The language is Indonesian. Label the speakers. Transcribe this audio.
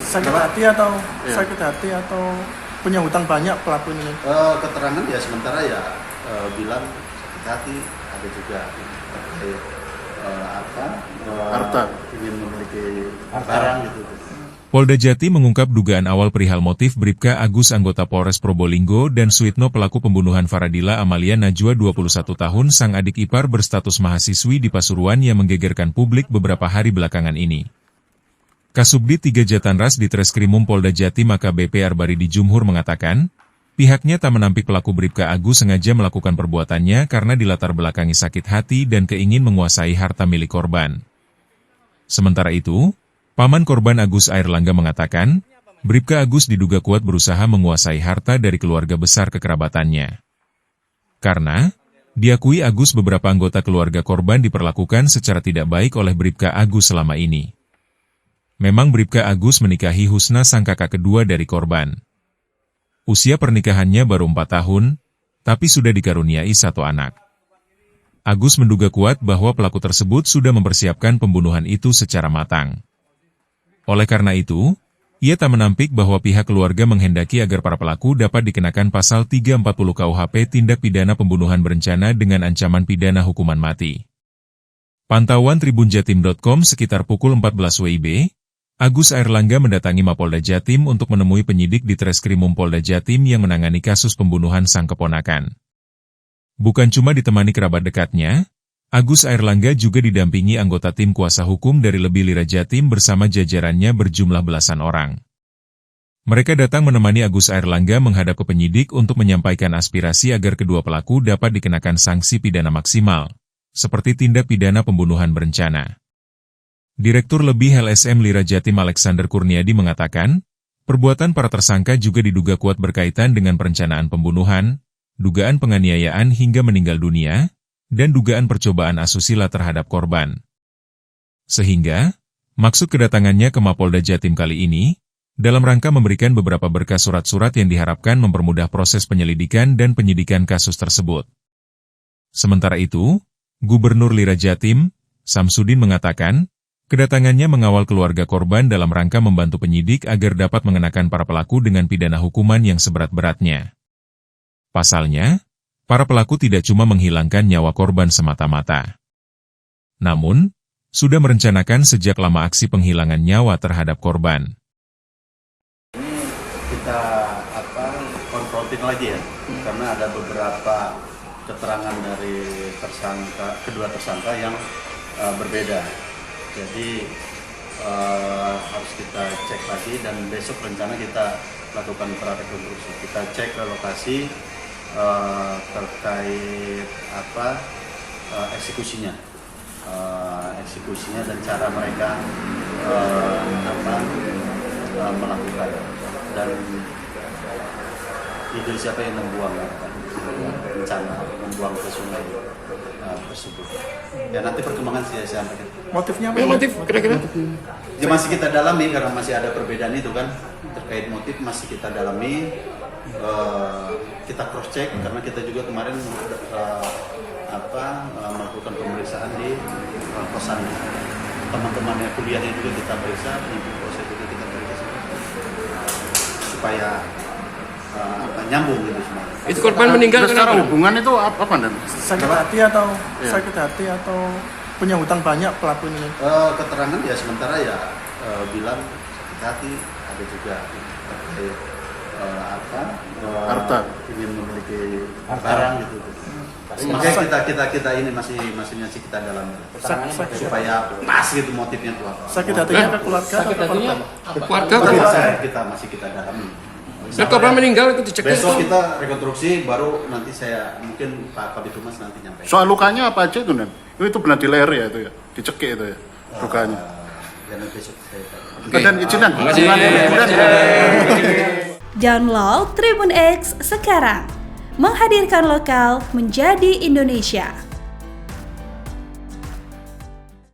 Speaker 1: Sakit hati atau sakit hati atau punya hutang banyak pelaku ini?
Speaker 2: Keterangan ya sementara ya bilang sakit hati, ada juga harta, ingin memiliki barang gitu.
Speaker 3: Polda Jati mengungkap dugaan awal perihal motif Bribka Agus anggota Polres Probolinggo dan Suitno pelaku pembunuhan Faradila Amalia Najwa 21 tahun sang adik ipar berstatus mahasiswi di Pasuruan yang menggegerkan publik beberapa hari belakangan ini. Kasubdit 3 Jatanras di Treskrimum Polda Jatim AKBP Arbaridi Jumhur mengatakan, pihaknya tak menampik pelaku Bribka Agus sengaja melakukan perbuatannya karena dilatar belakangi sakit hati dan keingin menguasai harta milik korban. Sementara itu, paman korban Agus Airlangga mengatakan, Bribka Agus diduga kuat berusaha menguasai harta dari keluarga besar kekerabatannya. Karena, diakui Agus beberapa anggota keluarga korban diperlakukan secara tidak baik oleh Bribka Agus selama ini. Memang Bribka Agus menikahi Husna sang kakak kedua dari korban. Usia pernikahannya baru 4 tahun, tapi sudah dikaruniai 1 anak. Agus menduga kuat bahwa pelaku tersebut sudah mempersiapkan pembunuhan itu secara matang. Oleh karena itu, ia tak menampik bahwa pihak keluarga menghendaki agar para pelaku dapat dikenakan pasal 340 KUHP tindak pidana pembunuhan berencana dengan ancaman pidana hukuman mati. Pantauan tribunjatim.com sekitar pukul 14 WIB, Agus Airlangga mendatangi Mapolda Jatim untuk menemui penyidik di Treskrimum Polda Jatim yang menangani kasus pembunuhan sang keponakan. Bukan cuma ditemani kerabat dekatnya, Agus Airlangga juga didampingi anggota tim kuasa hukum dari Lebih Lira Jatim bersama jajarannya berjumlah belasan orang. Mereka datang menemani Agus Airlangga menghadap ke penyidik untuk menyampaikan aspirasi agar kedua pelaku dapat dikenakan sanksi pidana maksimal, seperti tindak pidana pembunuhan berencana. Direktur Lebih LSM Lira Jatim Alexander Kurniadi mengatakan, perbuatan para tersangka juga diduga kuat berkaitan dengan perencanaan pembunuhan, dugaan penganiayaan hingga meninggal dunia, dan dugaan percobaan asusila terhadap korban. Sehingga, maksud kedatangannya ke Mapolda Jatim kali ini, dalam rangka memberikan beberapa berkas surat-surat yang diharapkan mempermudah proses penyelidikan dan penyidikan kasus tersebut. Sementara itu, Gubernur Lira Jatim, Samsudin mengatakan, kedatangannya mengawal keluarga korban dalam rangka membantu penyidik agar dapat mengenakan para pelaku dengan pidana hukuman yang seberat-beratnya. Pasalnya, para pelaku tidak cuma menghilangkan nyawa korban semata-mata. Namun, sudah merencanakan sejak lama aksi penghilangan nyawa terhadap korban.
Speaker 2: Ini kita konfrontir lagi ya, karena ada beberapa keterangan dari kedua tersangka yang berbeda. Jadi harus kita cek lagi dan besok rencana kita lakukan prarekonstruksi. Kita cek ke lokasi terkait eksekusinya dan cara mereka melakukan dan itu siapa yang membuang rencana membuang ke sungai tersebut. Ya nanti perkembangan saya sampaikan.
Speaker 1: Motifnya apa?
Speaker 4: Motif kira-kira?
Speaker 2: Ya masih kita dalami karena masih ada perbedaan itu kan terkait motif masih kita dalami. Kita cross check karena kita juga kemarin melakukan pemeriksaan di kosan teman-temannya kuliahnya juga kita periksa, di proses juga kita periksa supaya nyambung gitu semua.
Speaker 4: Itu korban meninggal
Speaker 5: secara
Speaker 4: kenapa?
Speaker 5: hubungan itu apa dan?
Speaker 1: Sakit hati atau punya hutang banyak pelaku ini?
Speaker 2: Keterangan ya sementara ya bilang sakit hati, ada juga
Speaker 5: harta,
Speaker 2: ingin memiliki barang gitu. Makanya kita ini masih kita dalam supaya pas gitu motifnya tuh apa.
Speaker 1: Sakit hatinya ke keluarga atau ke korban?
Speaker 4: Keluarga
Speaker 2: kita masih kita dalami.
Speaker 4: Dan korban meninggal itu dicek.
Speaker 2: Besok kita rekonstruksi baru nanti saya mungkin Pak Kabid Humas nanti nyampe.
Speaker 5: Soal lukanya apa aja itu Nen? Itu benar di leher ya itu ya, dicekik itu ya lukanya.
Speaker 2: Ya nanti besok saya.
Speaker 5: Dan izinan.
Speaker 6: Download Tribun X sekarang, menghadirkan lokal menjadi Indonesia.